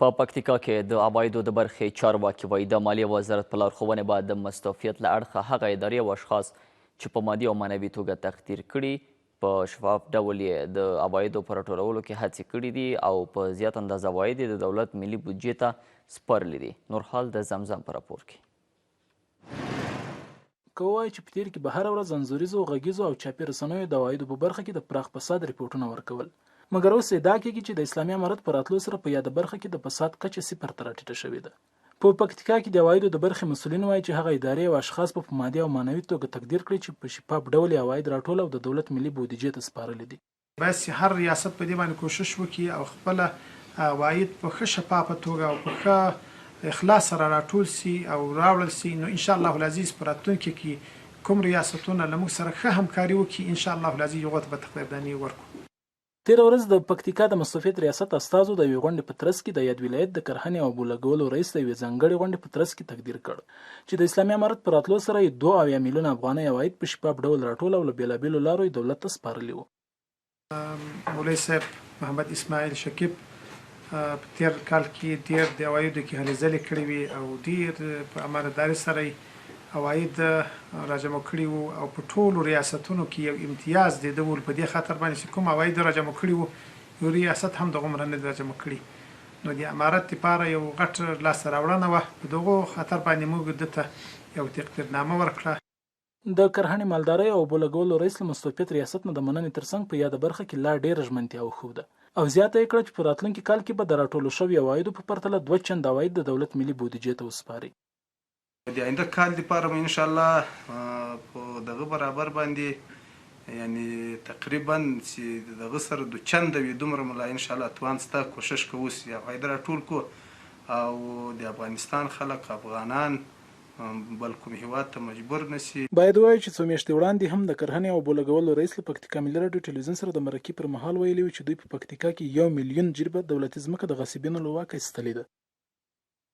په پکتیکا کې د عوایدو د برخې چارواکي وایي د مالیې وزارت په لارښوونې به د مستوفیت له اړخه هغه ادارې او اشخاص چې په مادي او معنوي توګه تقدیر کړي په شفاف ډول یې د عوایدو په راټولولو کې هڅې کړي دي او په زیات اندازه عواید د دولت ملي بودجې ته سپارلي دي. نور حال د زمزم په راپور کې. که ووایي چې په تیر کې به هره ورځ انځوریزو غږیزو او چاپي رسنیو د عوایدو په برخه کې د پراخ فساد ریپورټونه ورکول، مګر اوس ادعا کېږي چې د اسلامي امارت په راتلو سره په یاده برخه کې د فساد کچه صفر ته راټیټه شوې ده. په پکتیکا کې د عوایدو د برخې مسؤلین وایي چې هغه ادارې او اشخاص په مادي او معنوي توګه تقدیر کړي چې په شفاف ډول یې عواید راټول او د دولت ملي بودجې ته سپارلي دي. بس هر ریاست په دې باندې کوشش وکړي او خپل عواید په ښه شفافه توګه او په ښه اخلاص سره راټول سي او راوړل سي، نو ان شاء الله العزیز په راتلونکي کې کوم ریاستونه له موږ سره ښه همکاري وکړي، ان شاء الله العزیز هغو ته به تقدیردانې ورکړو. تېره ورځ د پکتیکا د مستوفیت ریاست استازو د یوې غونډې په ترڅ کې د یاد ولایت د کرهنې او اوبو لګولو رئیس د یوې ځانګړې غونډې په ترڅ کې تقدیر کړ چې د اسلامي امارت په راتلو سره یې 2 میلیونه افغانۍ عواید په شفاف ډول راټول او له بېلابېلو لارو یې دولت ته سپارلي وو. مولوي صاحب محمد اسماعیل شکیب په تېر کال کې ډېر د عوایدو کې هلې ځلې کړې وې او ډېر په امانتدارۍ سره یې عواید راجمع کړي وو او په ټولو ریاستونو کې یو امتیاز دی د په دې خاطر باندې چې کوم عواید راجمع کړي وو یو ریاست هم دغومره نه راجمع کړي، نو د امارت لپاره یو غټ لاسته راوړنه وه. په دغو خاطر باندې موږ ده ته یو تقدیرنامه ورکړه. د کرهنې مالدارۍ او اوبو لګولو رئیس له مستوفیت ریاست نه د مننې ترڅنګ په یاده برخه کې لا ډېره ژمنتیا وښوده او زیاته یې کړه چې په راتلونکي کال کې به د راټولو شویو عوایدو په پرتله 2 چنده عواید د دولت ملي بودجې ته وسپاري. د آینده کال لپاره ان شاء الله په دغه برابر باندې یعنی تقریبا چې دغه سره 2 چنده وي دومره ملا ان شاء الله توان ستا کوشش کوو چې عواید راټول کو او د افغانستان خلک افغانان بل کوم هیواد ته مجبور نشي. باید وایي چې څو میاشتې وړاندې هم د کرهنې او اوبو لګولو رئیس له پکتیکا ملي راډیو ټلویزیون سره د مرکې پر مهال ویلي و چې دوی په پکتیکا کې 1 میلیون جریبه دولتي ځمکه د غصبینو له واکه ایستلې ده.